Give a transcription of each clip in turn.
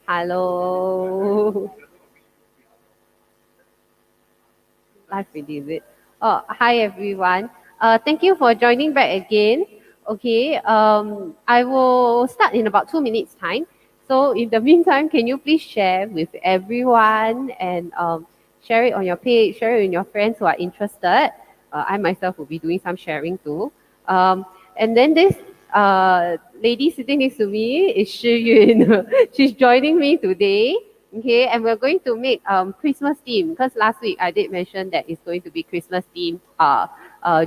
Hello. Live video, is it? Oh, hi everyone. Thank you for joining back again. Okay, I will start in about 2 minutes time. So in the meantime, can you please share with everyone and share it on your page, share it with your friends who are interested. I myself will be doing some sharing too. And then this lady sitting next to me is Shi Yun. She's joining me today. Okay, and we're going to make Christmas theme because last week I did mention that it's going to be Christmas theme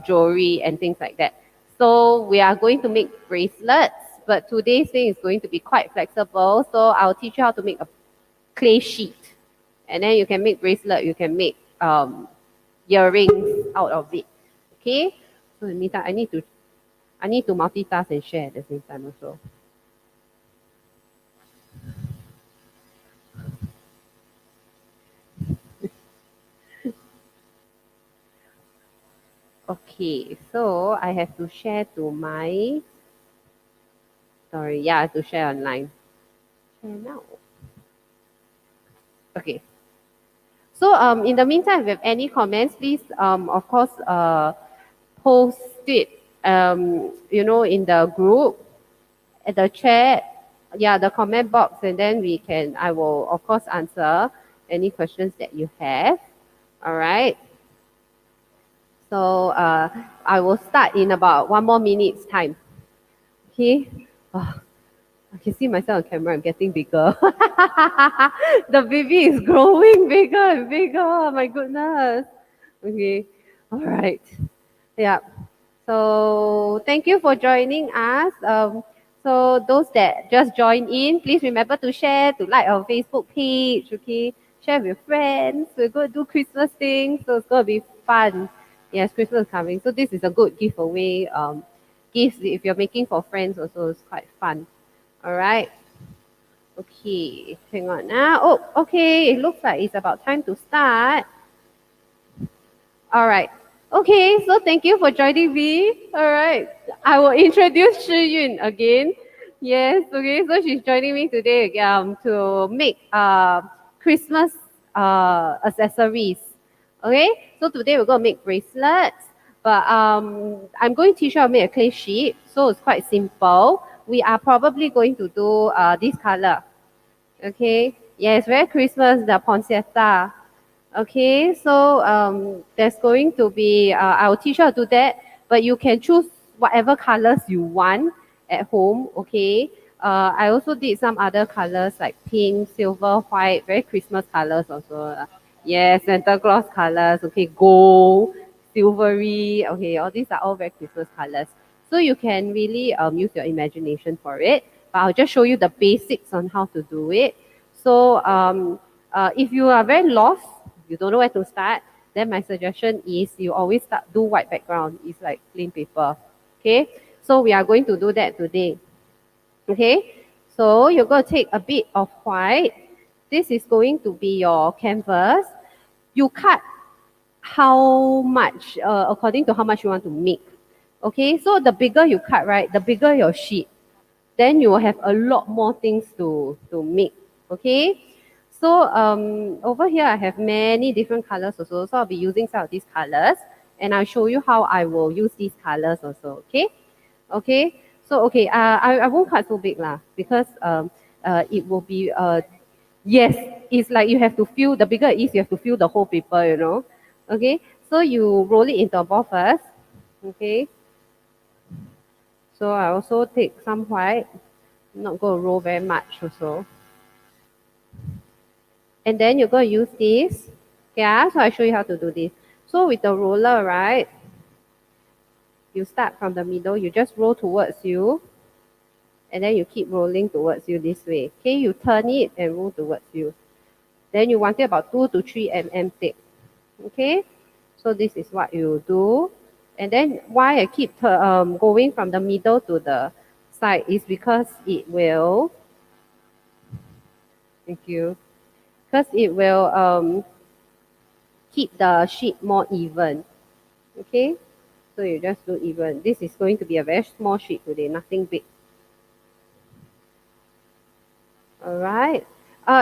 jewelry and things like that. So we are going to make bracelets, but today's thing is going to be quite flexible. So I'll teach you how to make a clay sheet, and then you can make bracelet. You can make earrings out of it. Okay. So in the meantime, I need to multitask and share at the same time also. Okay, so I have to share to my, sorry, yeah, I have to share online. Share now. Okay. So in the meantime, if you have any comments, please of course post it in the group, at the chat, yeah, the comment box, and then I will of course answer any questions that you have. All right. So I will start in about 1 more minute's time. Okay. Ah, I can see myself on camera. I'm getting bigger. The baby is growing bigger and bigger. My goodness. Okay. All right. Yeah. So thank you for joining us. So those that just joined in, please remember to share, to like our Facebook page. Okay. Share with your friends. We're going to do Christmas things. So it's going to be fun. Yes, Christmas is coming. So this is a good giveaway. Gifts if you're making for friends also is quite fun. All right. Okay, hang on now. Oh, okay. It looks like it's about time to start. All right. Okay, so thank you for joining me. All right. I will introduce Shi Yun again. Yes, okay. So she's joining me today to make Christmas accessories. Okay, so today we're going to make bracelets, but I'm going to teach you how to make a clay sheet. So it's quite simple. We are probably going to do this color. Okay. Yes, very Christmas, the poinsettia. Okay, so there's going to be, I'll teach you how to do that, but you can choose whatever colors you want at home, okay? I also did some other colors like pink, silver, white, very Christmas colors also. Yes, Santa Claus colors, okay, gold, silvery, okay, all these are all very Christmas colors. So you can really use your imagination for it, but I'll just show you the basics on how to do it. So if you are very lost, you don't know where to start, then my suggestion is you always do white background. It's like plain paper. Okay, so we are going to do that today. Okay, so you're going to take a bit of white. This is going to be your canvas. You cut how much, according to how much you want to make. Okay, so the bigger you cut, right, the bigger your sheet. Then you will have a lot more things to make. Okay, so over here I have many different colors also. So I'll be using some of these colors, and I'll show you how I will use these colors also. Okay, okay. So okay, I won't cut so big lah because it will be yes, it's like you have to fill, the bigger it is, you have to fill the whole paper, you know. Okay, so you roll it into a ball first. Okay, so I also take some white. I'm not going to roll very much also. And then you're going to use this. Yeah, so I show you how to do this. So with the roller, right, you start from the middle, you just roll towards you, and then you keep rolling towards you this way. Okay, you turn it and roll towards you. Then you want it about 2 to 3 mm thick. Okay, so this is what you do. And then why I keep going from the middle to the side is because it will, thank you, because it will keep the sheet more even. Okay, so you just do even. This is going to be a very small sheet today, nothing big. All right.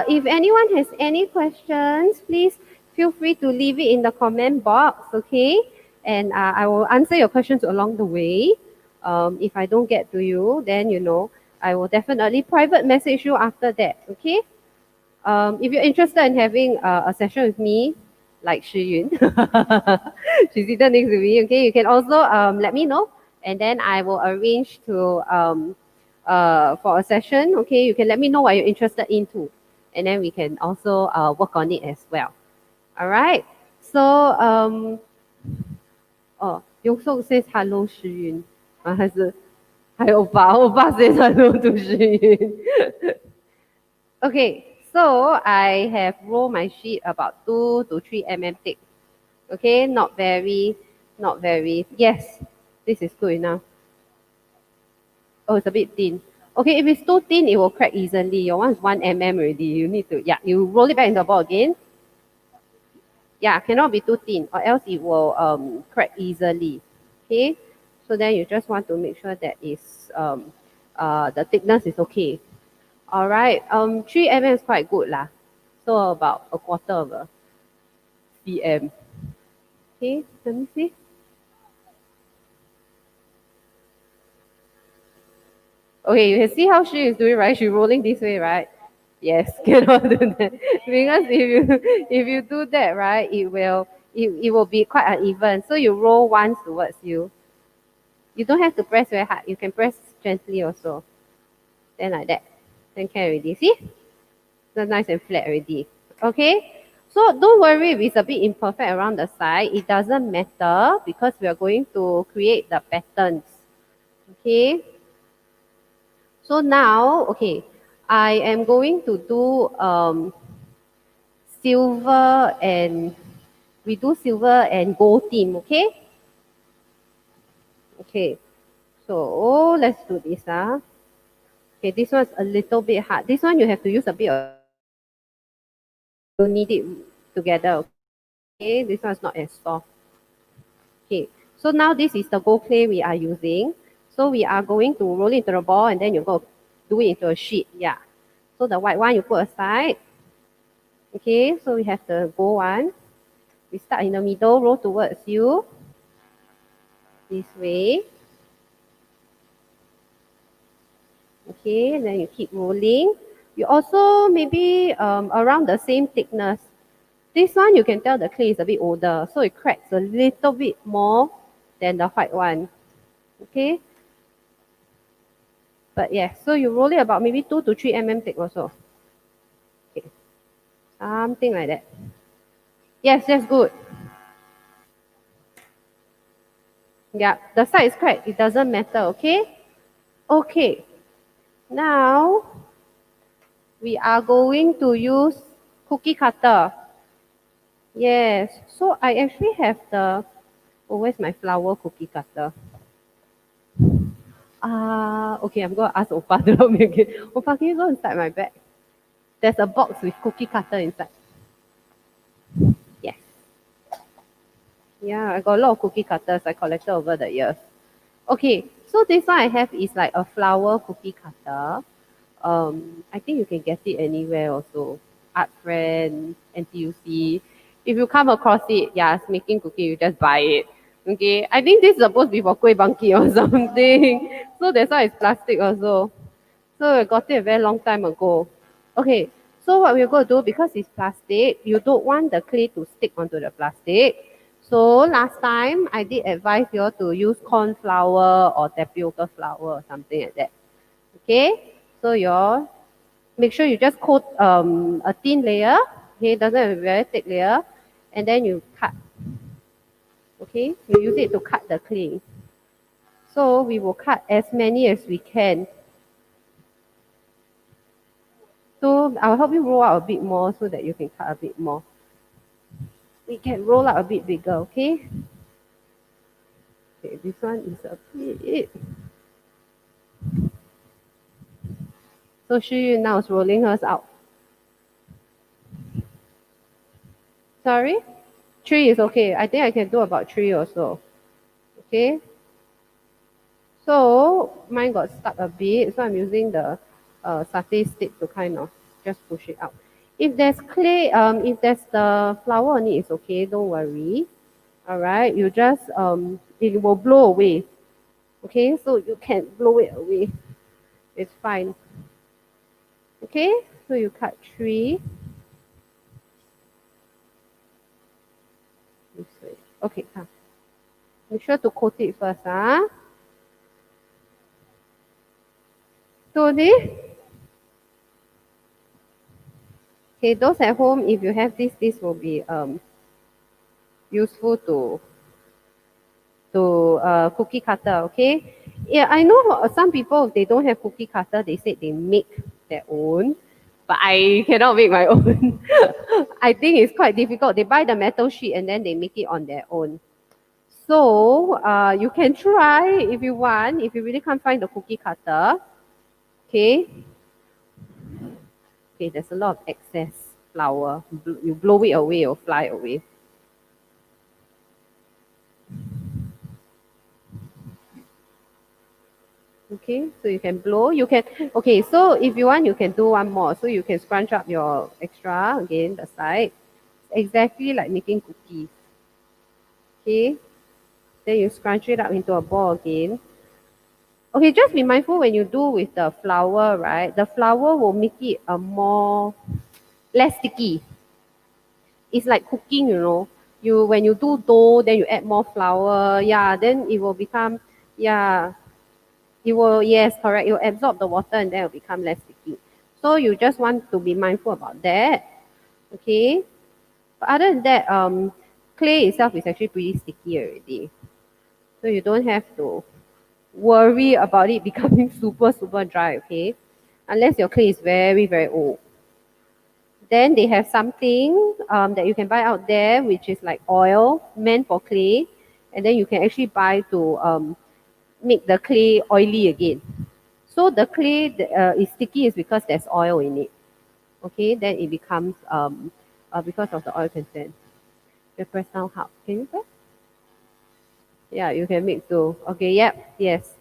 If anyone has any questions, please feel free to leave it in the comment box, okay? And I will answer your questions along the way. If I don't get to you, then I will definitely private message you after that, okay? If you're interested in having a session with me, like Shi Yun, she's seated next to me. Okay, you can also let me know, and then I will arrange to for a session. Okay, you can let me know what you're interested in too, and then we can also work on it as well. All right. So oh, Yong Sok says hello, Shi Yun. 还欧巴，欧巴 says hello to Shi Yun. Okay, so I have rolled my sheet about 2 to 3 mm thick. Okay, not very. Yes, this is good enough. Oh, it's a bit thin. Okay, if it's too thin, it will crack easily. Your one is 1 mm already. You need to, yeah, you roll it back in the ball again. Yeah, cannot be too thin or else it will crack easily. Okay, so then you just want to make sure that the thickness is okay. All right, 3 mm is quite good lah. So about a quarter of a cm. Okay, let me see. Okay, you can see how she is doing, right? She's rolling this way, right? Yes, cannot do that. Because if you do that, right, it will be quite uneven. So you roll once towards you. You don't have to press very hard. You can press gently also. Then like that. Then can already. See? So nice and flat already. Okay? So don't worry if it's a bit imperfect around the side. It doesn't matter because we are going to create the patterns. Okay? So now, okay, I am going to do silver and we do silver and gold theme, okay? Okay, so let's do this. Okay, this one's a little bit hard. This one you have to use a bit of, you need it together. Okay, this one's not as soft. Okay, so now this is the gold clay we are using. So we are going to roll it into the ball and then you go do it into a sheet. Yeah. So the white one you put aside. Okay, so we have the gold one. We start in the middle, roll towards you. This way. Okay, then you keep rolling. You also maybe around the same thickness. This one you can tell the clay is a bit older, so it cracks a little bit more than the white one. Okay. But yeah, so you roll it about maybe 2 to 3 mm thick also. Okay. Something like that. Yes, that's good. Yeah, the side is cracked. It doesn't matter, okay? Okay. Now, we are going to use cookie cutter. Yes, so I actually have the, oh, where's my flower cookie cutter? Okay, I'm going to ask Opa to help me again. Opa, can you go inside my bag? There's a box with cookie cutter inside. Yes. Yeah, I got a lot of cookie cutters I collected over the years. Okay, so this one I have is like a flower cookie cutter. I think you can get it anywhere also. Art Friend, NTUC. If you come across it, yeah, it's making cookie, you just buy it. Okay, I think this is supposed to be for kueh bangkit or something. So that's why it's plastic also. So I got it a very long time ago. Okay, so what we're going to do, because it's plastic, you don't want the clay to stick onto the plastic. So last time, I did advise you all to use corn flour or tapioca flour or something like that. Okay, so you all make sure you just coat a thin layer. Okay, doesn't have a very thick layer. And then you cut. Okay, you use it to cut the clay. So we will cut as many as we can. So I'll help you roll out a bit more so that you can cut a bit more. We can roll out a bit bigger, okay? Okay, this one is a bit. So she now is rolling hers out. Sorry? 3 is okay. I think I can do about 3 or so. Okay? So mine got stuck a bit, so I'm using the satay stick to kind of just push it out. If there's clay, if there's the flour on it, it's okay, don't worry. All right, you just, it will blow away. Okay, so you can blow it away. It's fine. Okay, so you cut three. This way. Okay, come. Make sure to coat it first, huh? So this, okay, those at home, if you have this will be useful to cookie cutter, okay? Yeah, I know some people, if they don't have cookie cutter, they said they make their own, but I cannot make my own. I think it's quite difficult. They buy the metal sheet and then they make it on their own. So you can try if you want, if you really can't find the cookie cutter, okay? Okay, there's a lot of excess flour. You blow it away or fly away. Okay, so you can blow. You can, okay, so if you want, you can do one more. So you can scrunch up your extra again, the side. Exactly like making cookies. Okay, then you scrunch it up into a ball again. Okay, just be mindful when you do with the flour, right? The flour will make it a more, less sticky. It's like cooking, you know. You when you do dough, then you add more flour. Yeah, then it will become, yeah, it will, yes, correct. It will absorb the water and then it will become less sticky. So you just want to be mindful about that. Okay. But other than that, clay itself is actually pretty sticky already. So you don't have to worry about it becoming super, super dry, okay? Unless your clay is very, very old. Then they have something that you can buy out there, which is like oil meant for clay. And then you can actually buy to make the clay oily again. So the clay is sticky is because there's oil in it. Okay, then it becomes because of the oil content. You press down hard. Can you press? Yeah, you can make too. Okay, yep, yes.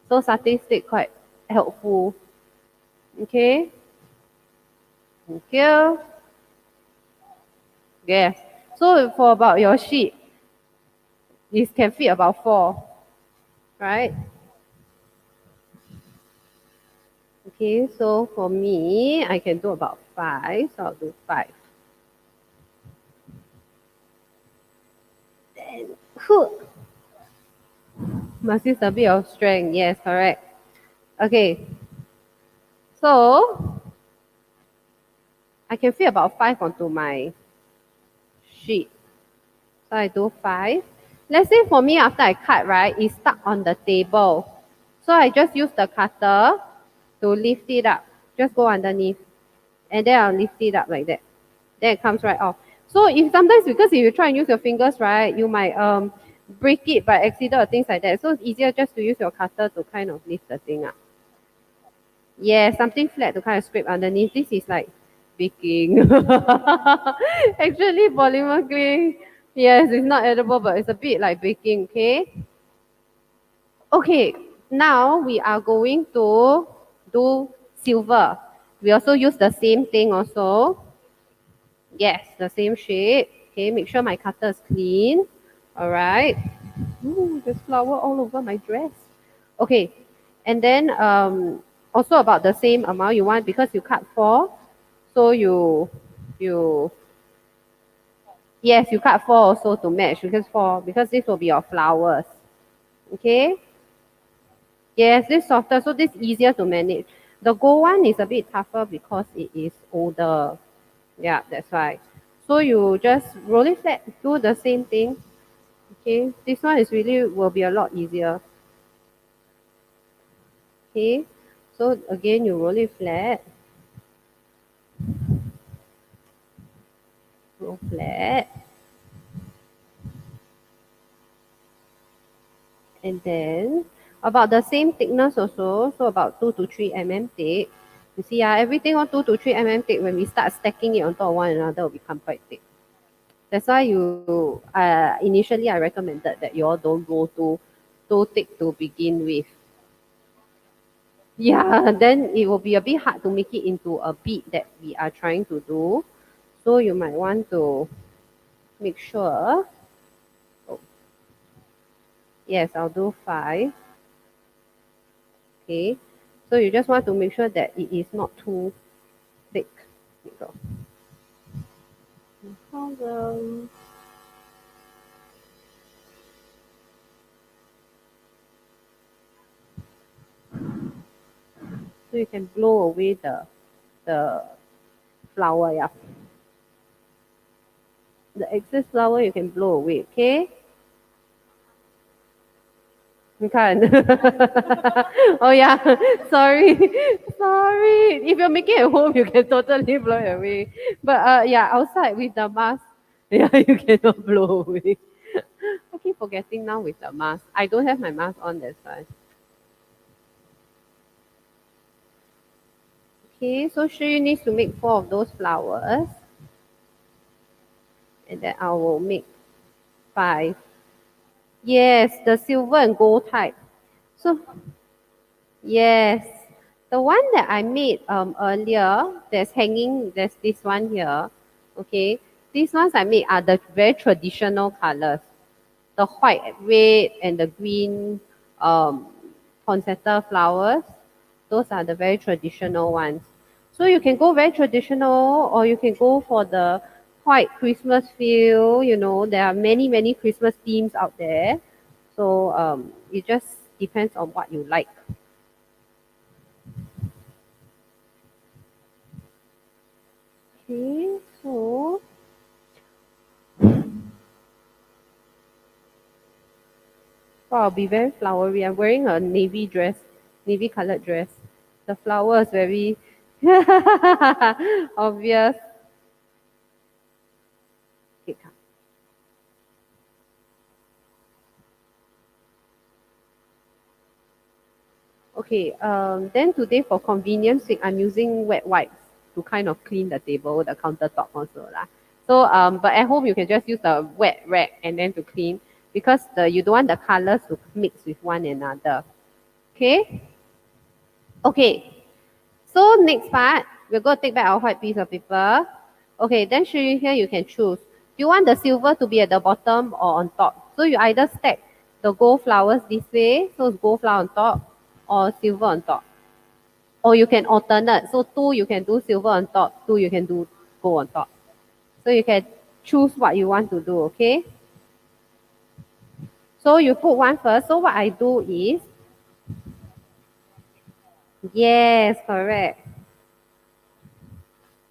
So satay stick quite helpful. Okay, thank you. Yes. So for about your sheet, it can fit about four, right? Okay, so for me, I can do about five, so I'll do five. Then, whew, must use a bit of strength. Yes, correct. Okay, so I can fit about five onto my sheet. So I do five. Let's say for me, after I cut, right, it's stuck on the table. So I just use the cutter to lift it up. Just go underneath. And then I'll lift it up like that. Then it comes right off. So if sometimes, because if you try and use your fingers, right, you might break it by accident or things like that. So it's easier just to use your cutter to kind of lift the thing up. Yeah, something flat to kind of scrape underneath. This is like baking. Actually, polymer clay, yes, it's not edible, but it's a bit like baking, okay? Okay, now we are going to do silver. We also use the same thing also. Yes, the same shape. Okay, make sure my cutter is clean. All right. Ooh, there's flour all over my dress. Okay, and then also about the same amount you want because you cut four, so you yes you cut four also to match because four because this will be your flowers. Okay. Yes, this softer, so this easier to manage. The gold one is a bit tougher because it is older. Yeah, that's why. So you just roll it flat, do the same thing. Okay, this one is really will be a lot easier. Okay, so again you roll it flat, roll flat, and then about the same thickness also, so about 2 to 3 mm thick. You see, everything on 2 to 3 mm thick, when we start stacking it on top of one another, will become quite thick. That's why you initially I recommended that you all don't go too thick to begin with. Yeah, then it will be a bit hard to make it into a bead that we are trying to do. So you might want to make sure. Oh, yes, I'll do 5. Okay. So you just want to make sure that it is not too thick. There you go. No problem. So you can blow away the flower, yeah. The excess flower you can blow away, okay? 你看 oh yeah, sorry, sorry. If you're making at home, you can totally blow it away. But yeah, outside with the mask, yeah, you cannot blow away. I keep forgetting now with the mask. I don't have my mask on, that's why. Okay, so she needs to make 4 of those flowers. And then I will make 5. Yes, the silver and gold type. So yes, the one that I made earlier, there's hanging, there's this one here. Okay, these ones I made are the very traditional colors, the white, red, and the green um, poinsettia flowers. Those are the very traditional ones. So you can go very traditional, or you can go for the white Christmas feel. You know, there are many, many Christmas themes out there. So it just depends on what you like. Okay, so I'll be very flowery. I'm wearing a navy dress, navy colored dress. The flower is very obvious. Okay, come. Okay, then today for convenience sake, I'm using wet wipes to kind of clean the table, the countertop also lah. So, but at home you can just use the wet rag and then to clean because you don't want the colors to mix with one another. Okay? Okay, so next part, we're going to take back our white piece of paper. Okay, then here you can choose. Do you want the silver to be at the bottom or on top? So you either stack the gold flowers this way, so it's gold flower on top, or silver on top. Or you can alternate. So 2 you can do silver on top, 2 you can do gold on top. So you can choose what you want to do, okay? So you put one first. So what I do is, yes, correct.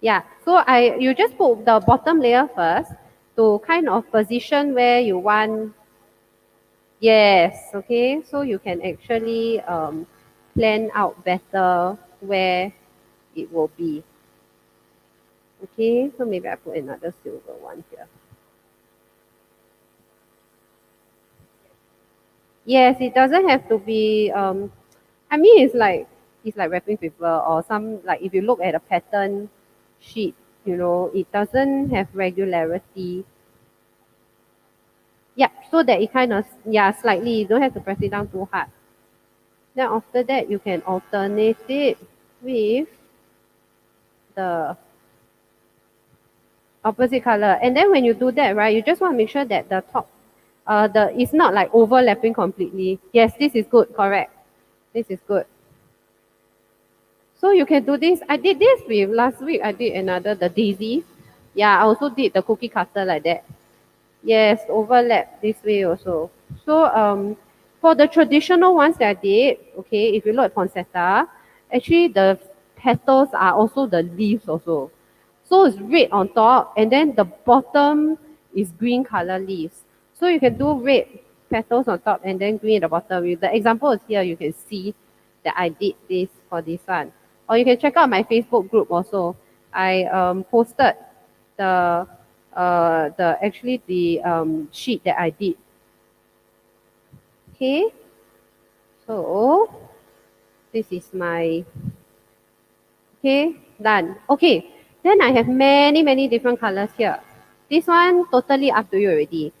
Yeah, so you just put the bottom layer first to kind of position where you want. Yes, okay. So you can actually plan out better where it will be. Okay, so maybe I put another silver one here. Yes, it doesn't have to be. I mean, it's like wrapping paper or some like if you look at a pattern sheet, it doesn't have regularity. Yeah, so that it kind of, yeah, slightly, you don't have to press it down too hard. Then after that, you can alternate it with the opposite color. And then when you do that, right, you just want to make sure that the top, it's not like overlapping completely. Yes, this is good, correct. This is good. So you can do this. I did this with last week. I did another, the daisy. Yeah, I also did the cookie cutter like that. Yes, overlap this way also. So for the traditional ones that I did, okay, if you look at poinsettia, actually the petals are also the leaves also. So it's red on top and then the bottom is green color leaves. So you can do red petals on top and then green at the bottom. With the example is here, you can see that I did this for this one. Or you can check out my Facebook group also. I posted the sheet that I did. Okay, so this is my, okay, done. Okay, then I have many, many different colors here. This one totally up to you already.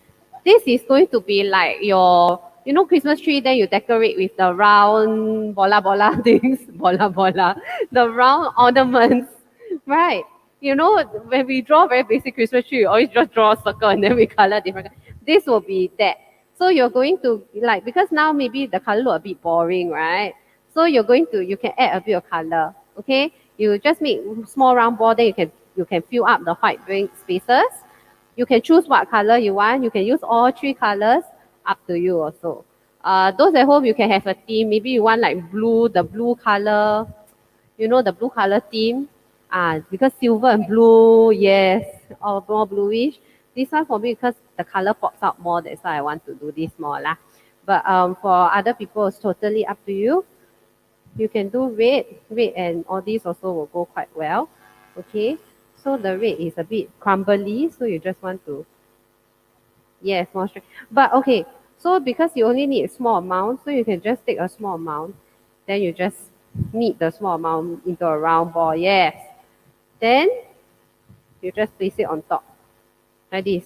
This is going to be like your you know Christmas tree, then you decorate with the round bola bola things, bola bola, the round ornaments, right? You know, when we draw very basic Christmas tree, we always just draw a circle and then we color different. This will be that. So you're going to like, because now maybe the color look a bit boring, right? So you can add a bit of color, okay? You just make small round ball, then you can fill up the white blank spaces. You can choose what color you want. You can use all three colors. Up to you also. Those at home, you can have a theme. Maybe you want like blue, the blue color, you know, the blue color theme. Because silver and blue, yes, or more bluish. This one for me because the color pops out more. That's why I want to do this more lah. But for other people, it's totally up to you. You can do red and all these also will go quite well. Okay, so the red is a bit crumbly, so you just want to, yes, more strength. But okay, so because you only need a small amount, so you can just take a small amount, then you just knead the small amount into a round ball. Yes. Then you just place it on top like this.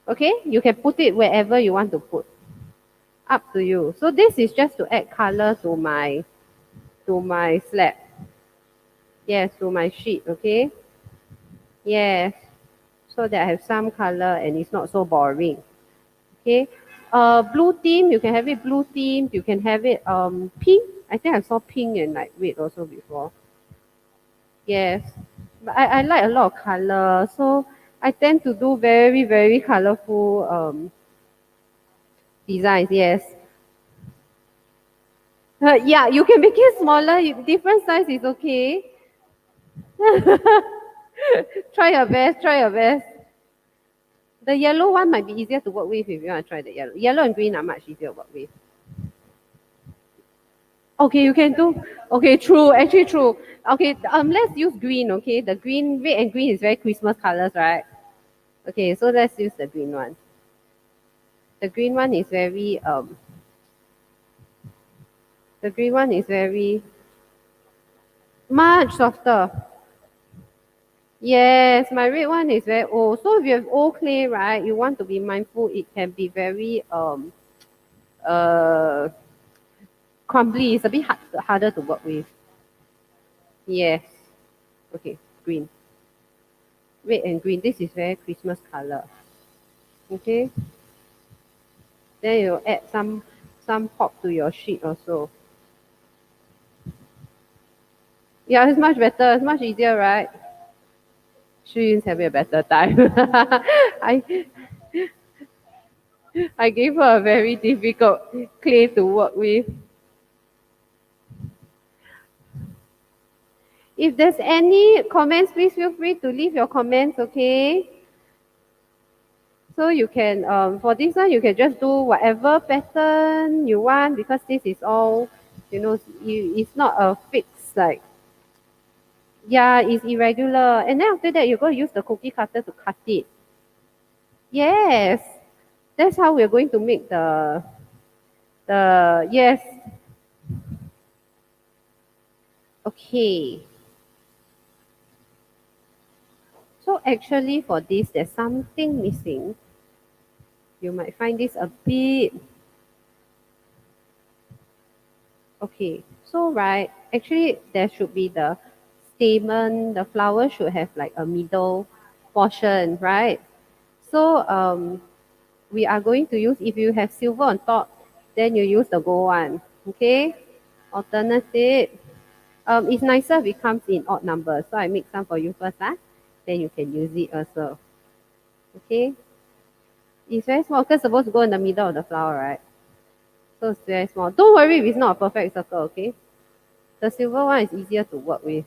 Okay, you can put it wherever you want to put. Up to you. So this is just to add color to my slab. Yes, to my sheet. Okay. Yes. So that I have some color and it's not so boring. Okay. Blue theme, you can have it blue theme. You can have it pink. I think I saw pink and like red also before. Yes. But I like a lot of color. So I tend to do very, very colorful designs. Yes. Yeah, you can make it smaller. Different size is okay. Try your best. Try your best. The yellow one might be easier to work with if you want to try the yellow. Yellow and green are much easier to work with. Okay, you can do. Okay, true. Actually, true. Okay, let's use green. Okay, the green, red and green is very Christmas colors, right? Okay, so let's use the green one. The green one is very The green one is very much softer. Yes, my red one is very old. So if you have old clay, right, you want to be mindful. It can be very uh crumbly. It's a bit harder to work with. Yes. Okay, green. Red and green. This is very Christmas color. Okay. Then you add some pop to your sheet also. Yeah, it's much better. It's much easier, right? She's having a better time. I I gave her a very difficult clay to work with. If there's any comments, please feel free to leave your comments, okay? So you can, for this one, you can just do whatever pattern you want because this is all, it's not a fixed, like, yeah, it's irregular. And then after that, you're going to use the cookie cutter to cut it. Yes, that's how we're going to make yes, okay. So actually for this, there's something missing. You might find this a bit, okay. So right, actually there should be the stamen, the flower should have like a middle portion, right? So we are going to use, if you have silver on top, then you use the gold one, okay? Alternative. It's nicer if it comes in odd numbers. So I make some for you first, then you can use it also. Okay? It's very small because it's supposed to go in the middle of the flower, right? So it's very small. Don't worry if it's not a perfect circle, okay? The silver one is easier to work with.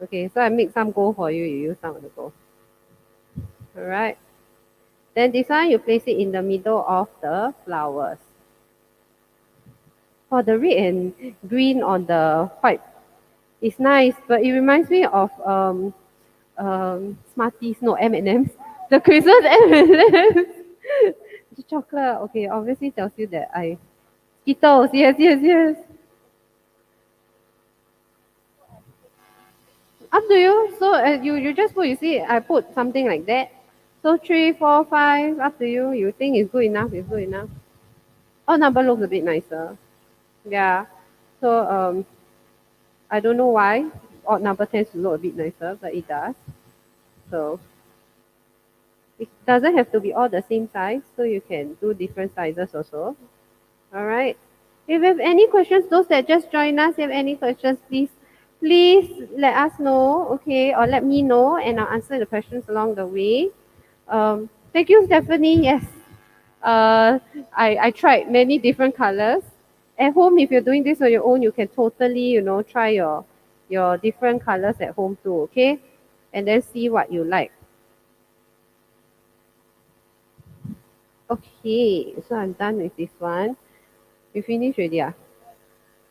Okay, so I make some gold for you, you use some of the gold. Alright. Then this one, you place it in the middle of the flowers. For the red and green on the white, it's nice, but it reminds me of Smarties, no M&M's. The Christmas M&M's. The chocolate, okay, obviously tells you that Skittles, yes, yes, yes. Up to you. So you just put, you see, I put something like that. So 3, 4, 5, up to you. You think it's good enough, it's good enough. Odd number looks a bit nicer. Yeah. So I don't know why odd number tends to look a bit nicer, but it does. So it doesn't have to be all the same size, so you can do different sizes also. All right. If you have any questions, those that just joined us, if you have any questions, please let us know, okay, or let me know, and I'll answer the questions along the way. Thank you, Stephanie. Yes, I tried many different colors. At home, if you're doing this on your own, you can totally, try your different colors at home too, okay? And then see what you like. Okay, so I'm done with this one. You finished already, ah?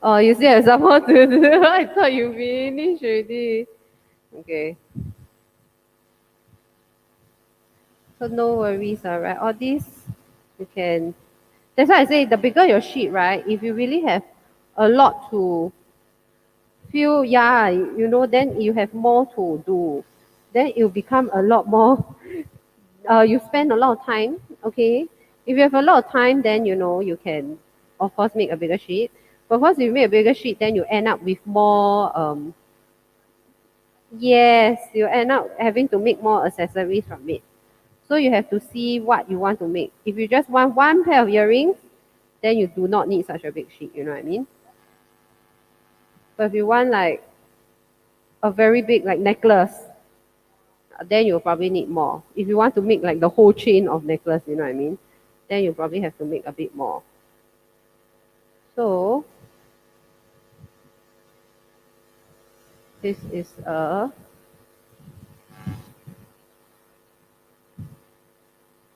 Oh, you still have some more to do. I thought you finished already. Okay. So no worries, alright. All these you can. That's why I say the bigger your sheet, right? If you really have a lot to fill, yeah, then you have more to do. Then it will become a lot more. You spend a lot of time. Okay. If you have a lot of time, then you can, of course, make a bigger sheet. But of course, if you make a bigger sheet, then you end up with more. Yes, you end up having to make more accessories from it. So you have to see what you want to make. If you just want one pair of earrings, then you do not need such a big sheet, you know what I mean? But if you want like a very big like necklace, then you'll probably need more. If you want to make like the whole chain of necklace, you know what I mean? Then you probably have to make a bit more. So this is a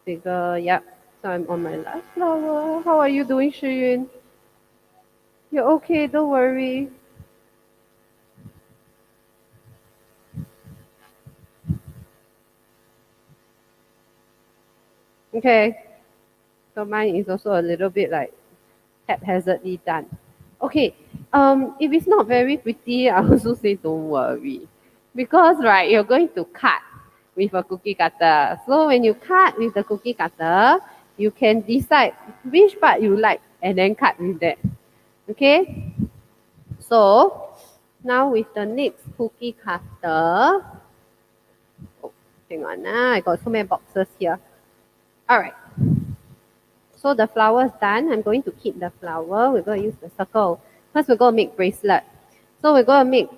bigger, yep. So I'm on my last flower. How are you doing, Shiyun? You're okay, don't worry. Okay. So mine is also a little bit like haphazardly done. Okay, if it's not very pretty, I also say don't worry. Because right, you're going to cut with a cookie cutter. So when you cut with the cookie cutter, you can decide which part you like and then cut with that. Okay? So now with the next cookie cutter, oh, hang on, I got so many boxes here. Alright. So the flower is done. I'm going to keep the flower. We're going to use the circle. First, we're going to make bracelet. So we're going to make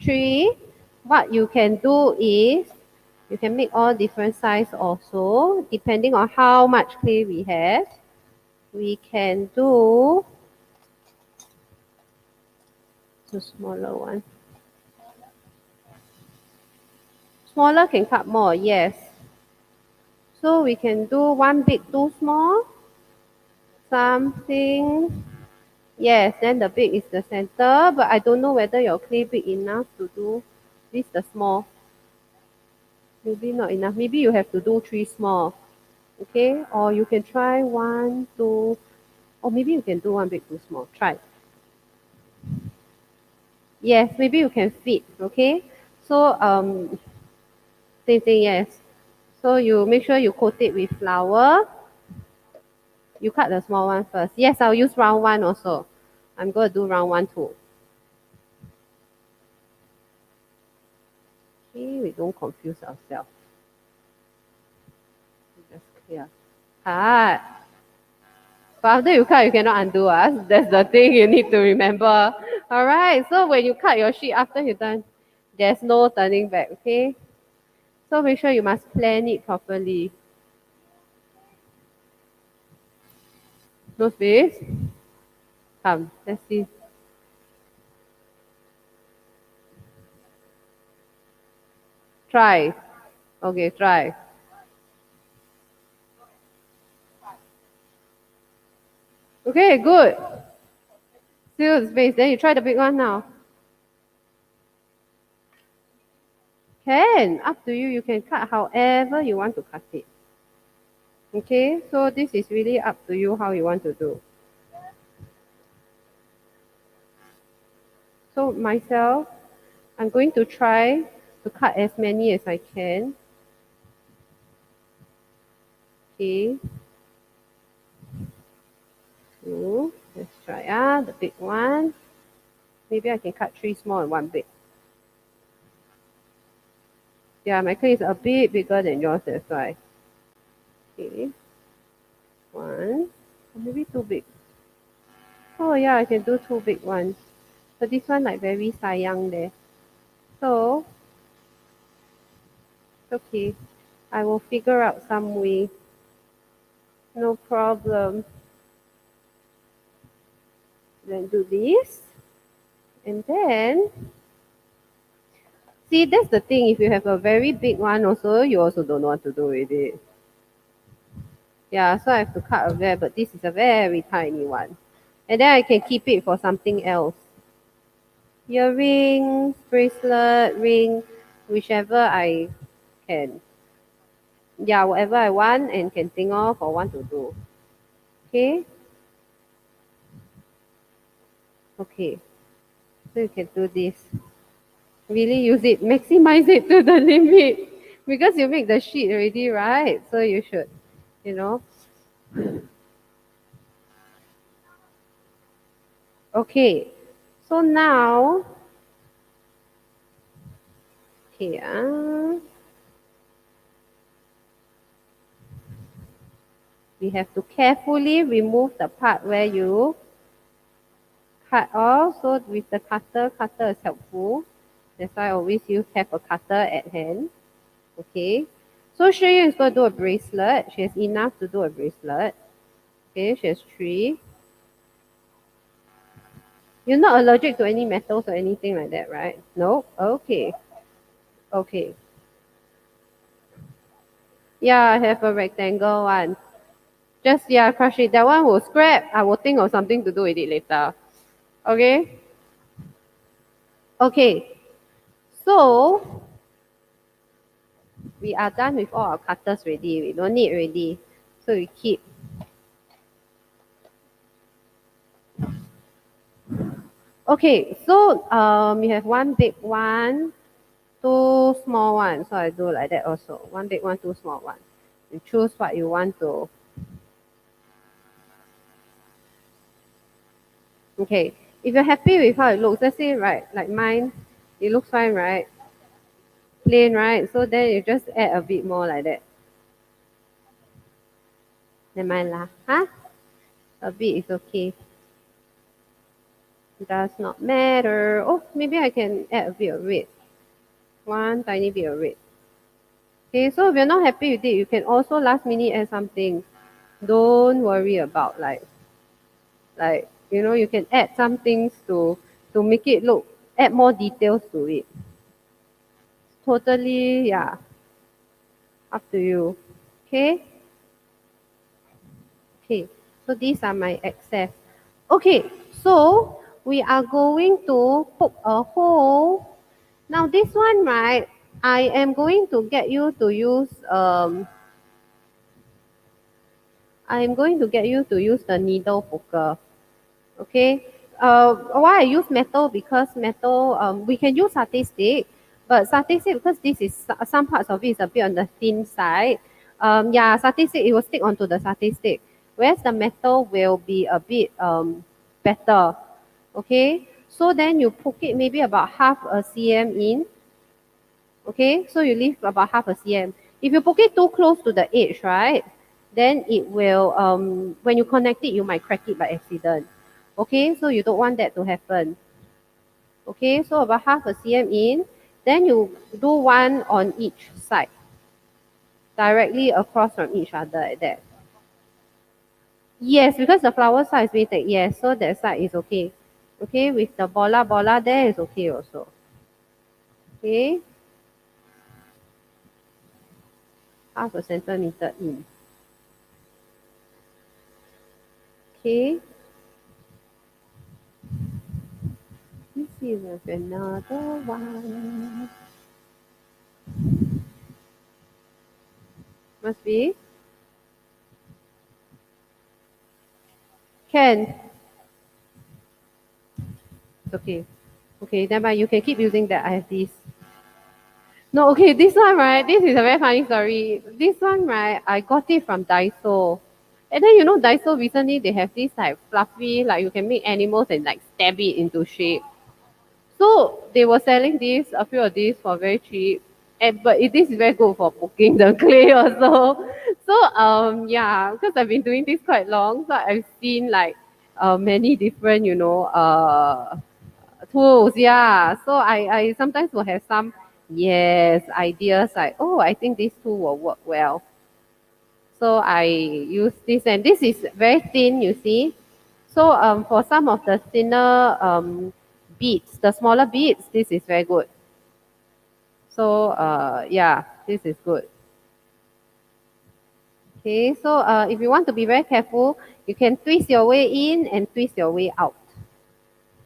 three. What you can do is you can make all different size also, depending on how much clay we have. We can do the smaller one. Smaller can cut more, yes. So we can do one big, two small. Something. Yes, then the big is the center, but I don't know whether your clay big enough to do this the small. Maybe not enough. Maybe you have to do three small. Okay? Or you can try one, two, or maybe you can do one big, two small. Try. Yes, maybe you can fit. Okay? So same thing, yes. So you make sure you coat it with flour. You cut the small one first. Yes, I'll use round one also. I'm going to do round one too. Okay, we don't confuse ourselves. Just clear. Cut. But after you cut, you cannot undo us. That's the thing you need to remember. Alright, so when you cut your sheet after you're done, there's no turning back, okay? So make sure you must plan it properly. No space? Come, let's see. Try. Okay, try. Okay, good. Still the space. Then you try the big one now. Can. Up to you. You can cut however you want to cut it. Okay, so this is really up to you how you want to do. So myself, I'm going to try to cut as many as I can. Okay. Let's try the big one. Maybe I can cut 3 small and 1 big. Yeah, my clay is a bit bigger than yours, that's why. Okay, 1, or maybe 2 big. Oh yeah, I can do 2 big ones. But this one like very sayang there. So, okay, I will figure out some way. No problem. Then do this. And then, see, that's the thing. If you have a very big one also, you also don't know what to do with it. Yeah, so I have to cut a very, but this is a very tiny one. And then I can keep it for something else. Earrings, bracelet, ring, whichever I can. Yeah, whatever I want and can think of or want to do. Okay? Okay. So you can do this. Really use it, maximize it to the limit. Because you make the sheet already, right? So you should, you know. Okay. So now, okay, we have to carefully remove the part where you cut off. So with the cutter is helpful. That's why I always have a cutter at hand. Okay. So Shreya is going to do a bracelet. She has enough to do a bracelet. Okay, she has 3. You're not allergic to any metals or anything like that, right? No? Okay. Okay. Yeah, I have a rectangle one. Just, yeah, crush it. That one will scrap. I will think of something to do with it later. Okay? Okay. So, we are done with all our cutters already. We don't need already. So, we keep. Okay, so we have 1 big one, 2 small ones. So, I do like that also. 1 big one, 2 small ones. You choose what you want to. Okay, if you're happy with how it looks, let's say, right, like mine, it looks fine, right? Plain, right? So then you just add a bit more like that. Never mind lah, huh? A bit is okay. Does not matter. Oh, maybe I can add a bit of red. 1 tiny bit of red. Okay, so if you're not happy with it, you can also last minute add something. Don't worry about you can add some things to make it look, add more details to it. Totally, yeah, up to you. Okay. Okay, so these are my excess. Okay, so we are going to poke a hole. Now this one, right, I am going to get you to use I am going to get you to use the needle poker. Okay. Why I use metal? Because metal, we can use satay stick, but satay stick, because this is some parts of it is a bit on the thin side. Yeah, satay stick, it will stick onto the satay stick, whereas the metal will be a bit better. Okay. So then you poke it maybe about half a cm in. Okay, so you leave about half a cm. If you poke it too close to the edge, right, then it will, when you connect it, you might crack it by accident. Okay, so you don't want that to happen. Okay, so about half a cm in, then you do one on each side, directly across from each other like that. Yes, because the flower side is very thick. Yes, so that side is okay. Okay, with the bola there is okay also. Okay, half a centimeter in. Okay. Let's see if there's another one. Must be. Can. It's okay. Okay, then but you can keep using that. I have this. No, okay, this one, right? This is a very funny story. This one, right? I got it from Daiso. And then you know Daiso recently they have this like fluffy, like you can make animals and like stab it into shape. So they were selling this, a few of these for very cheap. And but it is very good for poking the clay also. So yeah, because I've been doing this quite long, so I've seen like many different, tools. Yeah. So I sometimes will have some ideas like, oh, I think this tool will work well. So I use this, and this is very thin, you see. So for some of the thinner beads, the smaller beads, this is very good. So yeah, this is good. Okay, so if you want to be very careful, you can twist your way in and twist your way out.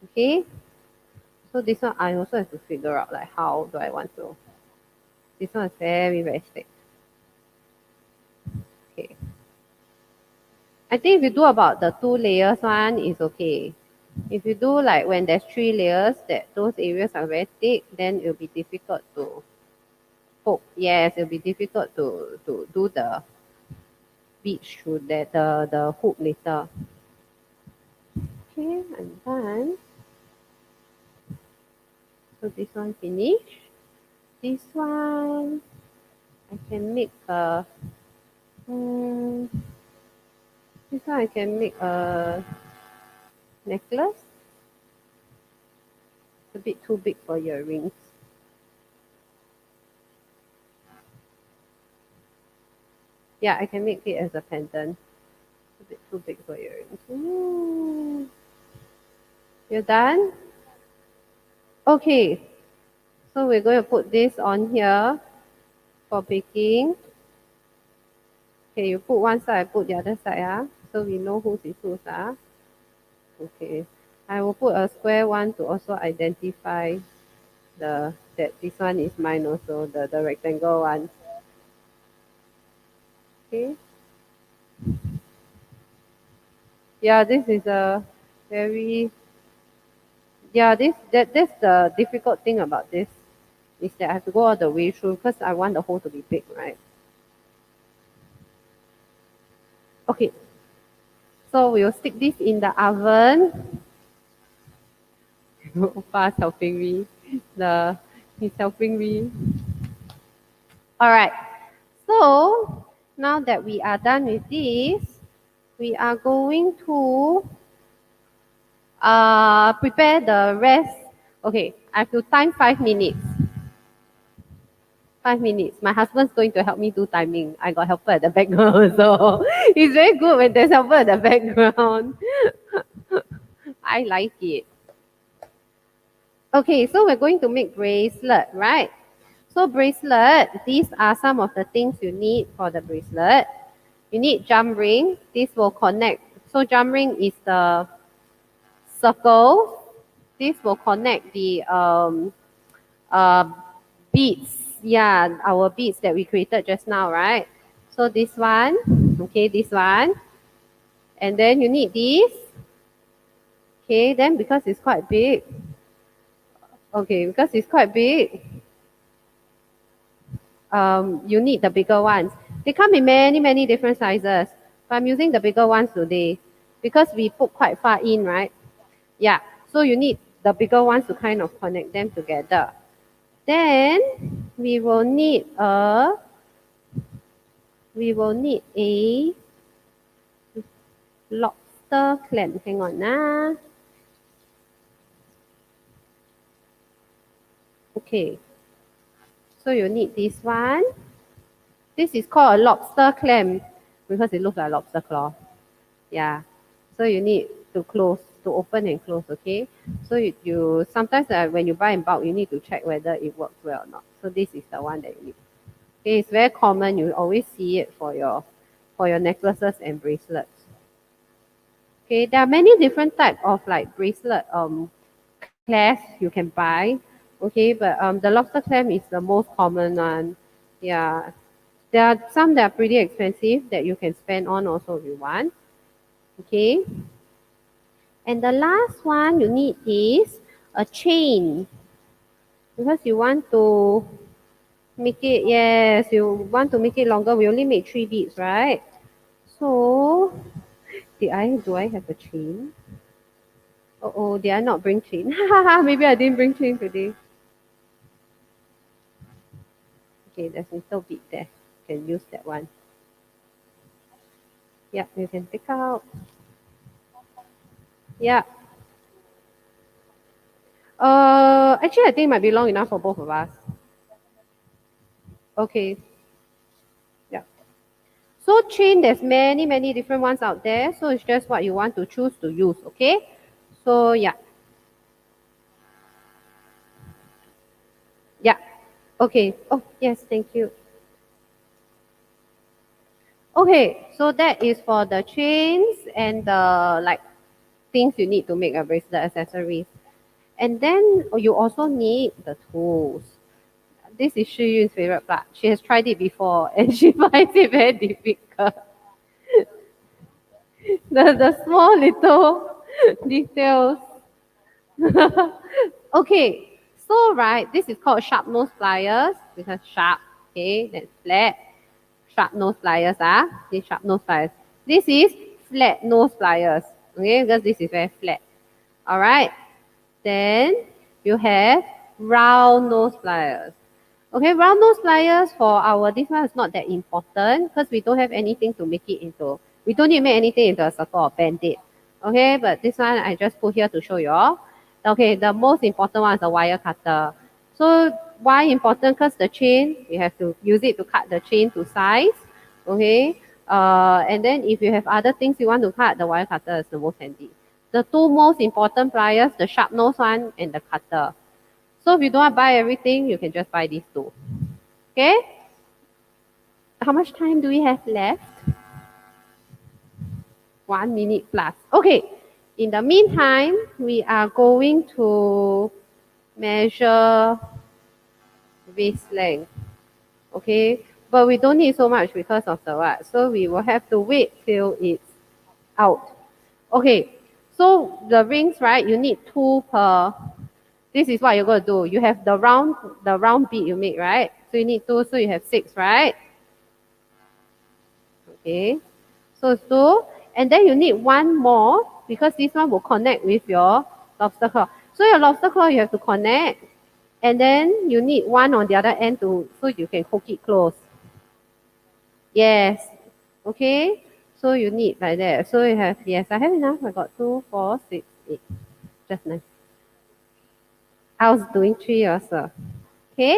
Okay, so this one I also have to figure out like how do I want to. This one is very very thick. Okay, I think if you do about the 2 layers one is okay. If you do like when there's 3 layers, that those areas are very thick, then it'll be difficult to poke. Yes, it'll be difficult to do the beach through that the hook later. Okay, I'm done. So this one finished. This one I can make a hmm, this one I can make a necklace. It's a bit too big for earrings. Yeah, I can make it as a pendant. A bit too big for earrings. You're done? Okay. So we're going to put this on here for baking. Okay, you put one side, I put the other side, so we know whose is whose, Okay. I will put a square one to also identify that this one is mine also, the rectangle one. Okay. Yeah, this is a very that's the difficult thing about this is that I have to go all the way through because I want the hole to be big, right? Okay, so we'll stick this in the oven. Oppa's helping me. He's helping me. All right. So now that we are done with this, we are going to prepare the rest. Okay, I have to time 5 minutes. 5 minutes. My husband's going to help me do timing. I got helper at the background, so it's very good when there's helper at the background. I like it. Okay, so we're going to make bracelet, right? So bracelet, these are some of the things you need for the bracelet. You need jump ring. This will connect. So jump ring is the circle. This will connect the uh, beads. Yeah, our beads that we created just now, right? So this one, okay, this one. And then you need this. Okay, then because it's quite big. Okay, because it's quite big, you need the bigger ones. They come in many, many different sizes. But I'm using the bigger ones today because we put quite far in, right? Yeah, so you need the bigger ones to kind of connect them together. Then we will need a lobster clam. Hang on, Okay, so you need this one. This is called a lobster clam because it looks like lobster claw. Yeah. So you need to close, to open and close, okay? So you sometimes when you buy in bulk, you need to check whether it works well or not. So this is the one that you need. Okay, it's very common. You always see it for your necklaces and bracelets. Okay, there are many different type of like bracelet clasp you can buy. Okay, but the lobster clam is the most common one. Yeah. There are some that are pretty expensive that you can spend on also if you want. Okay. And the last one you need is a chain because you want to make it, yes, you want to make it longer. We only make 3 beads, right? So, do I have a chain? Oh, did I not bring chain? Maybe I didn't bring chain today. Okay, there's a little bit there. Can use that one. Yeah, you can take out. Yeah. Actually, I think it might be long enough for both of us. Okay. Yeah. So chain, there's many different ones out there. So it's just what you want to choose to use. Okay. So yeah. Yeah. Okay. Oh yes, thank you. Okay, so that is for the chains and the like things you need to make a bracelet accessories. And then you also need the tools. This is Shi Yun's favorite part. She has tried it before and she finds it very difficult. The small little details. Okay, so right, this is called sharp nose pliers because sharp, okay, that's flat. Sharp nose pliers, these sharp nose pliers. This is flat nose pliers, okay, because this is very flat. All right, then you have round nose pliers. Okay, round nose pliers for our, this one is not that important because we don't have anything to make it into. We don't need to make anything into a circle or band-aid. Okay, but this one I just put here to show you all. Okay, the most important one is the wire cutter. So why important? Because the chain, you have to use it to cut the chain to size. Okay, and then if you have other things you want to cut, the wire cutter is the most handy. The two most important pliers, the sharp nose one and the cutter. So if you don't want to buy everything, you can just buy these two. Okay? How much time do we have left? 1 minute plus. Okay. In the meantime, we are going to measure waist length. Okay? But we don't need so much because of the what? So we will have to wait till it's out. Okay. So the rings, right? You need two per. This is what you're going to do. You have the round bead you make, right? So you need two, so you have 6, right? Okay. So it's 2. And then you need one more because this one will connect with your lobster claw. So your lobster claw you have to connect. And then you need one on the other end to so you can hook it close. Yes. Okay. So you need like that. So you have, yes, I have enough. I got 2, 4, 6, 8. Just nice. I was doing 3 also. Okay.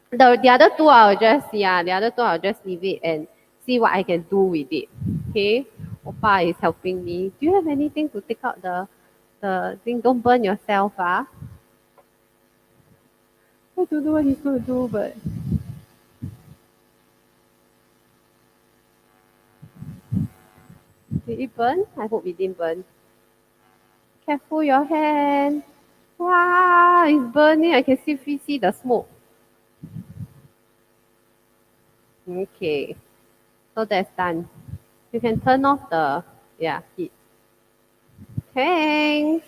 The other two I'll just the other two I'll just leave it and see what I can do with it. Okay. Oppa is helping me. Do you have anything to take out the thing? Don't burn yourself, ah. I don't know what he's gonna do, but did it burn? I hope it didn't burn. Careful your hand. Wow, it's burning. I can see the smoke. Okay. So that's done. You can turn off the heat. Thanks.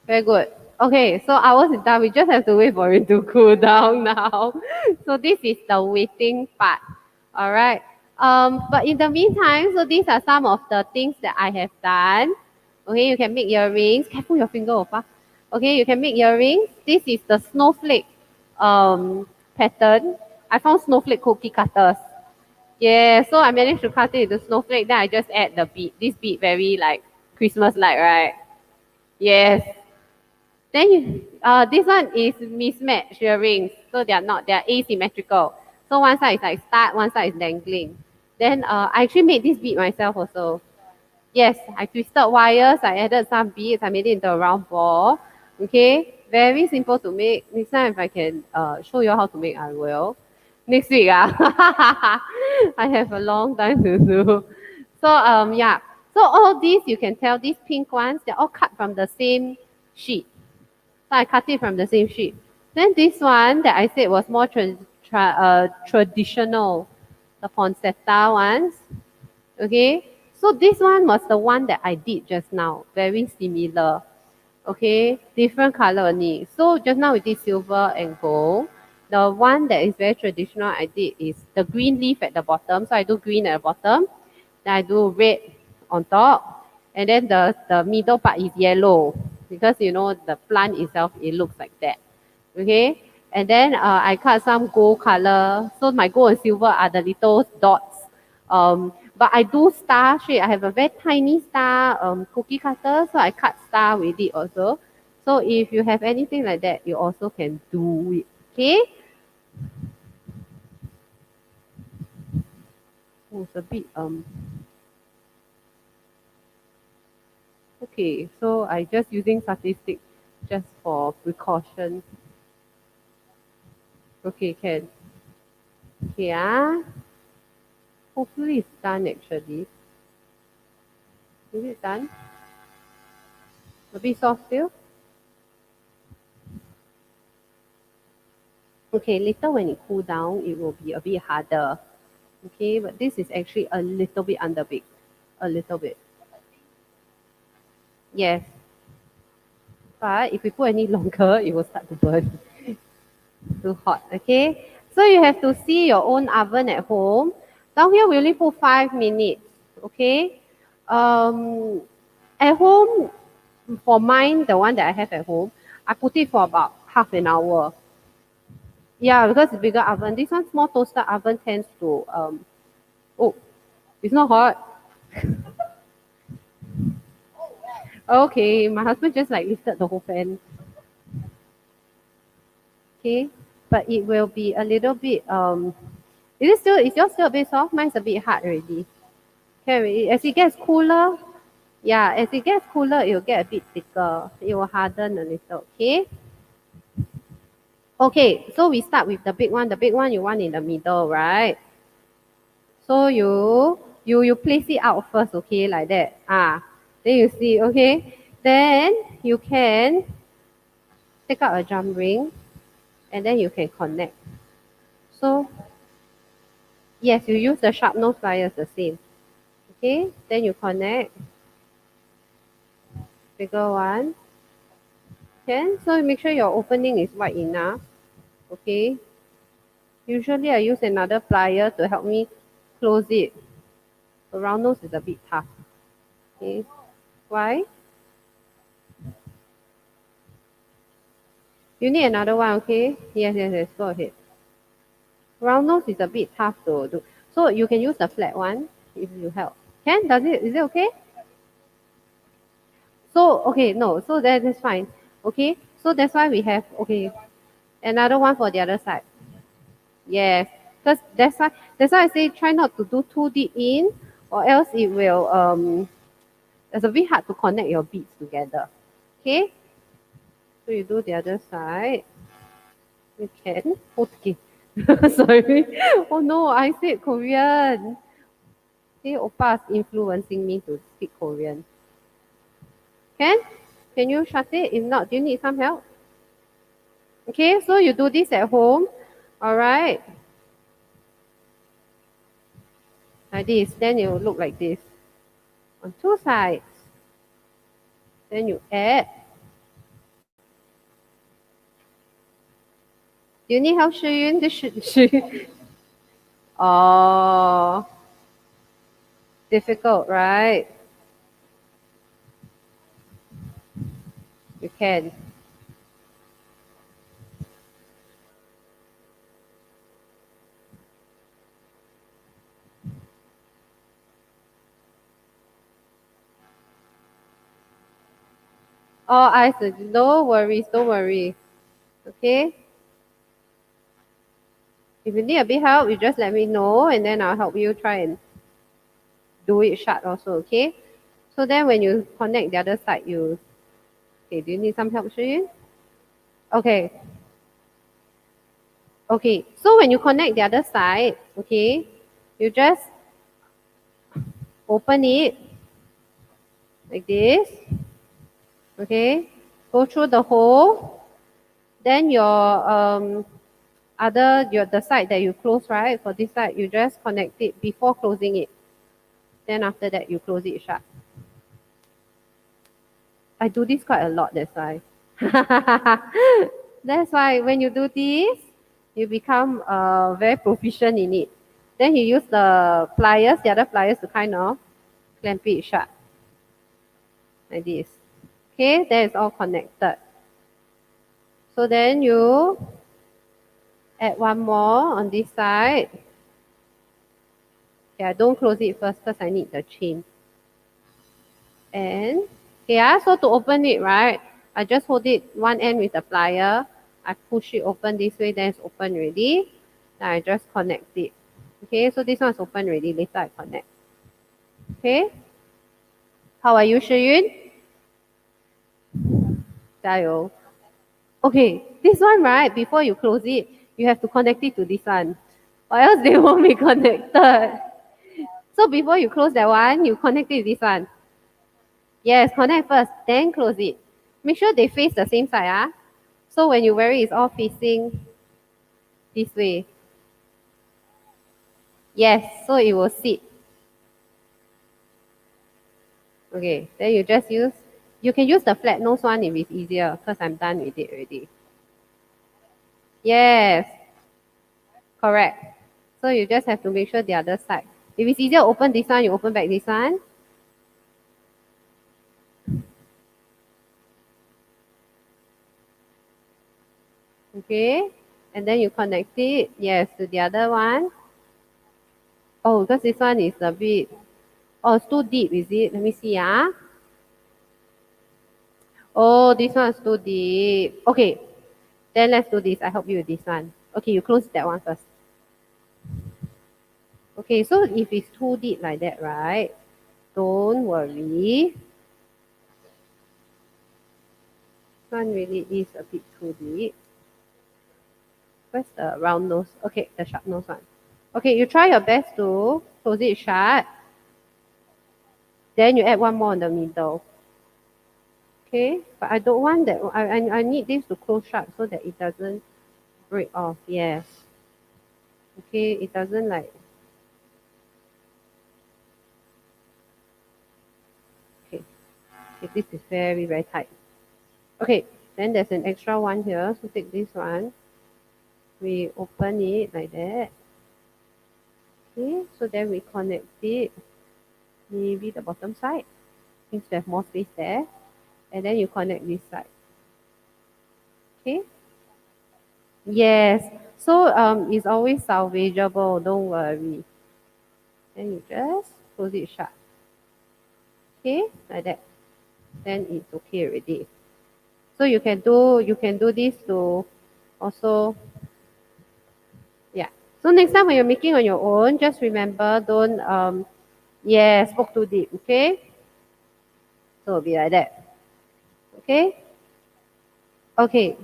Very good. Okay, so ours is done. We just have to wait for it to cool down now. So this is the waiting part. All right. But in the meantime, so these are some of the things that I have done. Okay, you can make earrings. Careful your finger, Opa. Okay, you can make earrings. This is the snowflake pattern. I found snowflake cookie cutters. Yeah, so I managed to cut it into snowflake. Then I just add the bead. This bead very like Christmas like, right? Yes. Then this one is mismatched earrings, so they are asymmetrical. So one side is like stud, one side is dangling. Then I actually made this bead myself also. Yes, I twisted wires, I added some beads, I made it into a round ball. Okay, very simple to make. Next time if I can show you how to make, I will. Next week, I have a long time to do. So yeah, so all these you can tell these pink ones they're all cut from the same sheet. So I cut it from the same sheet. Then this one that I said was more traditional, the poinsettia ones. Okay, so this one was the one that I did just now, very similar. Okay, different color only. So just now we did silver and gold. The one that is very traditional I did is the green leaf at the bottom. So I do green at the bottom. Then I do red on top. And then the middle part is yellow because you know the plant itself, it looks like that. Okay. And then I cut some gold color. So my gold and silver are the little dots. But I do star shape. I have a very tiny star cookie cutter. So I cut star with it also. So if you have anything like that, you also can do it. Okay. Oh, it's a bit okay, so I just using satay stick just for precaution. Okay, can. Okay, hopefully it's done actually. Is it done? A bit soft still? Okay, later when it cool down, it will be a bit harder. Okay, but this is actually a little bit underbaked. A little bit. Yes. But if we put any longer, it will start to burn. Too hot, okay? So you have to see your own oven at home. Down here, we only put 5 minutes, okay? Um, at home, for mine, the one that I have at home, I put it for about half an hour. Yeah, because it's bigger oven. This one, small toaster oven tends to, oh, it's not hot. Okay, my husband just like lifted the whole fan. Okay, but it will be a little bit, is yours still a bit soft? Mine's a bit hard already. Okay, as it gets cooler, yeah, as it gets cooler, it will get a bit thicker. It will harden a little, okay? Okay, so we start with the big one. The big one you want in the middle, right? So you place it out first, okay, like that. Then you see, okay? Then you can take out a drum ring and then you can connect. So yes, you use the sharp nose pliers the same. Okay, then you connect bigger one. Can so make sure your opening is wide enough. Okay. Usually I use another plier to help me close it. The round nose is a bit tough. Okay. Why? You need another one, okay? Yes. Go ahead. Round nose is a bit tough to do. So you can use the flat one if you help. Can? Is it okay? So okay, no, so that's fine. Okay. So that's why we have another one for the other side. Yes. Because that's why I say try not to do too deep in or else it will it's a bit hard to connect your beads together. Okay? So you do the other side. You can. Okay. Sorry. Oh no, I said Korean. See, Oppa is influencing me to speak Korean. Can? Can you shut it? If not, do you need some help? Okay, so you do this at home. Alright. Like this. Then it will look like this. On two sides. Then you add. Do you need help, Shiyun? Oh, difficult, right? You can. Oh, I said, no worries, don't worry. Okay? If you need a bit help, you just let me know and then I'll help you try and do it shut also, okay? So then when you connect the other side, okay, do you need some help, Shiyun? Okay. Okay, so when you connect the other side, okay, you just open it like this, okay? Go through the hole. Then the side that you close, right? For this side, you just connect it before closing it. Then after that, you close it shut. I do this quite a lot, that's why. That's why when you do this, you become very proficient in it. Then you use the pliers, the other pliers to kind of clamp it shut like this. Okay, then it's all connected. So then you add one more on this side. Okay, I don't close it first because I need the chain. And yeah, so to open it, right, I just hold it one end with the plier. I push it open this way, then it's open already. Then I just connect it. Okay, so this one is open already. Later I connect. Okay, how are you, Shiyun? 加油. Okay, this one, right, before you close it, you have to connect it to this one. Or else they won't be connected. So before you close that one, you connect it to this one. Yes, connect first, then close it. Make sure they face the same side. Ah. So when you wear it, it's all facing this way. Yes, so it will sit. Okay, then you just use, you can use the flat nose one if it's easier because I'm done with it already. Yes, correct. So you just have to make sure the other side. If it's easier, open this one, you open back this one. Okay, and then you connect it, yes, to the other one. Oh, because this one is a bit, oh, it's too deep, is it? Let me see, ah. Oh, this one is too deep. Okay, then let's do this. I help you with this one. Okay, you close that one first. Okay, so if it's too deep like that, right? Don't worry. This one really is a bit too deep. Where's the round nose? Okay, the sharp nose one. Okay, you try your best to close it shut. Then you add one more in the middle. Okay, but I don't want that. I need this to close shut so that it doesn't break off. Yes. Okay, it doesn't like. Okay, okay, this is very, very tight. Okay, then there's an extra one here. So take this one. We open it like that. Okay, so then we connect it. Maybe the bottom side. Seems to have more space there. And then you connect this side. Okay. Yes. So it's always salvageable. Don't worry. Then you just close it shut. Okay, like that. Then it's okay already. So you can do this to also, yeah. So next time when you're making on your own, just remember don't yes, poke too deep. Okay. So it'll be like that. Okay. Okay.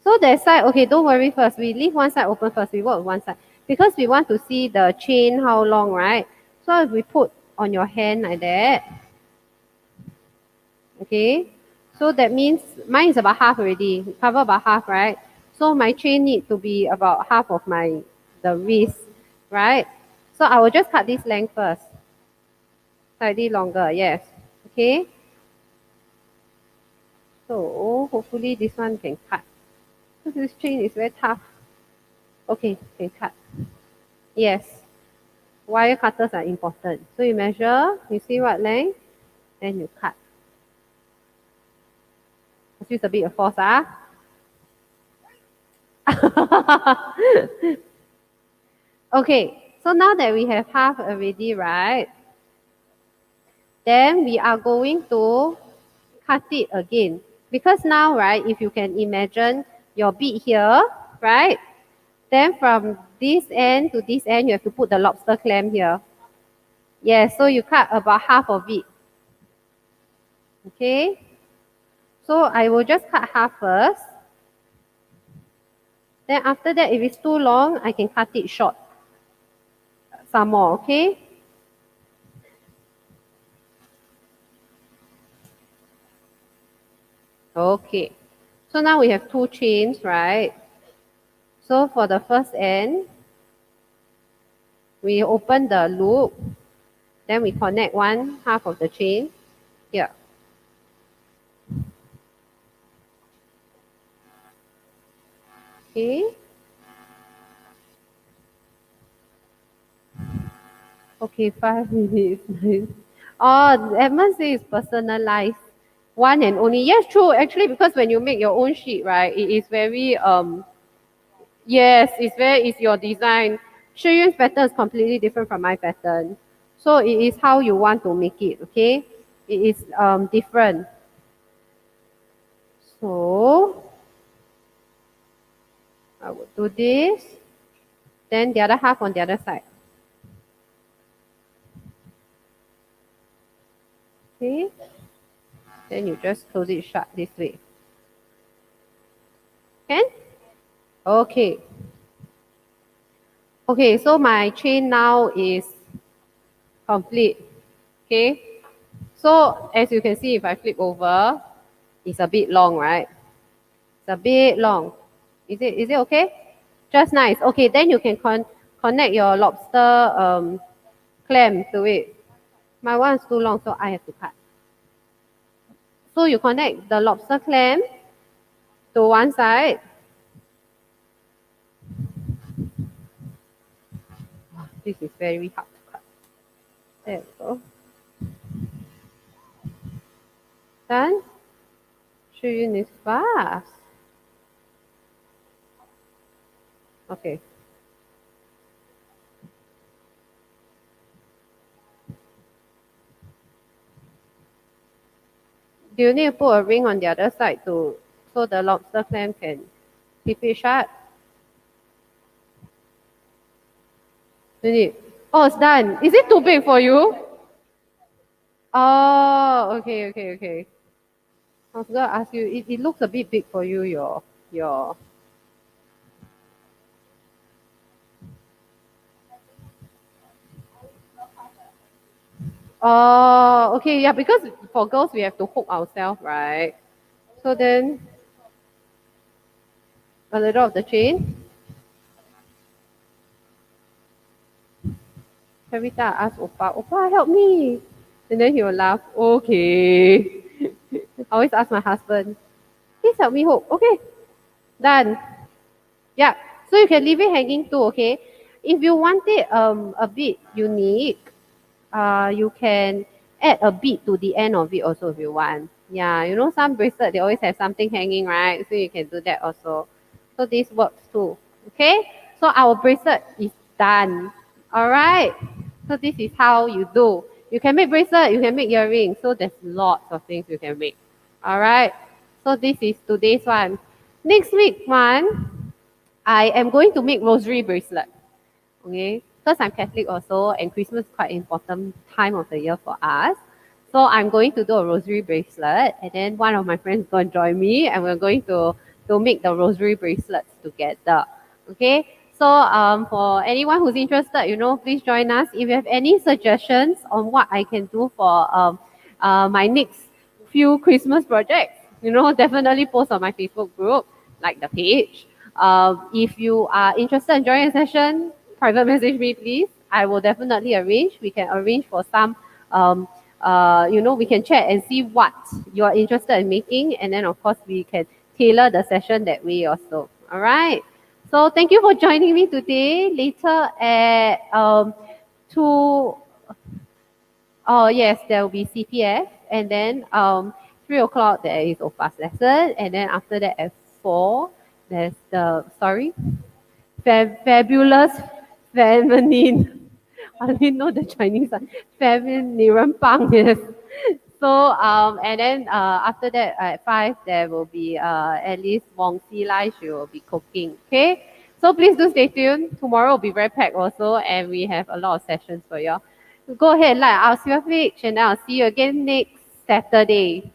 So that side, okay, don't worry first. We leave one side open first. We work on one side. Because we want to see the chain, how long, right? So if we put on your hand like that, okay? So that means mine is about half already. Cover about half, right? So my chain need to be about half of the wrist, right? So I will just cut this length first. Slightly longer, yes. Okay? So hopefully this one can cut. Because this chain is very tough. Okay, can cut. Yes. Wire cutters are important. So you measure, you see what length, then you cut. Let's use a bit of force, ah. Okay, so now that we have half already, right? Then we are going to cut it again. Because now, right, if you can imagine your bead here, right? Then from this end to this end, you have to put the lobster clam here. Yes, so you cut about half of it. Okay? So I will just cut half first. Then after that, if it's too long, I can cut it short. Some more, okay? Okay. So now we have two chains, right? So for the first end, we open the loop, then we connect one half of the chain here. Okay. Okay, 5 minutes. Nice. Oh, Edmund says personalized. One and only. Yes, true. Actually, because when you make your own sheet, right, it is very yes, it's your design. Shiyun's pattern is completely different from my pattern. So it is how you want to make it, okay? It is different. So I will do this. Then the other half on the other side. Okay. Then you just close it shut this way. Can? Okay. Okay, so my chain now is complete. Okay. So as you can see, if I flip over, it's a bit long, right? It's a bit long. Is it okay? Just nice. Okay, then you can connect your lobster clam to it. My one is too long, so I have to cut. So you connect the lobster clam to one side. This is very hard to cut. There we go. Done. Shuyun is fast. Okay. Do you need to put a ring on the other side to so the lobster clam can keep it shut? You need. Oh, it's done. Is it too big for you? Oh, okay. I was gonna ask you. It looks a bit big for you. Your. Oh, okay. Yeah, because for girls we have to hook ourselves, right? So then a little of the chain. Every time I ask Opa, Opa, help me. And then he will laugh. Okay. I always ask my husband, please help me hook. Okay, done. Yeah. So you can leave it hanging too, okay? If you want it a bit unique, you can add a bead to the end of it also if you want. Yeah, you know some bracelet they always have something hanging, right? So you can do that also. So this works too. Okay? So our bracelet is done. Alright. So this is how you do. You can make bracelet, you can make earrings. So there's lots of things you can make. Alright. So this is today's one. Next week one, I am going to make rosary bracelet. Okay, because I'm Catholic also, and Christmas is quite important time of the year for us. So I'm going to do a rosary bracelet, and then one of my friends is going to join me, and we're going to make the rosary bracelets together. Okay, so for anyone who's interested, please join us. If you have any suggestions on what I can do for my next few Christmas projects, definitely post on my Facebook group, like the page. If you are interested in joining a session, private message me, please. I will definitely arrange. We can arrange for some, we can chat and see what you are interested in making. And then, of course, we can tailor the session that way also. All right. So thank you for joining me today. Later at 2, oh, yes, there will be CPF. And then 3 o'clock, there is OPAS lesson. And then after that, at 4, there's the, sorry, fabulous feminine. I didn't know the Chinese one. Feminine Pang, yes. So, and then after that, at 5, there will be at least Wong Si Lai, she will be cooking. Okay? So please do stay tuned. Tomorrow will be very packed also, and we have a lot of sessions for you. Go ahead, like our page, and I'll see you again next Saturday.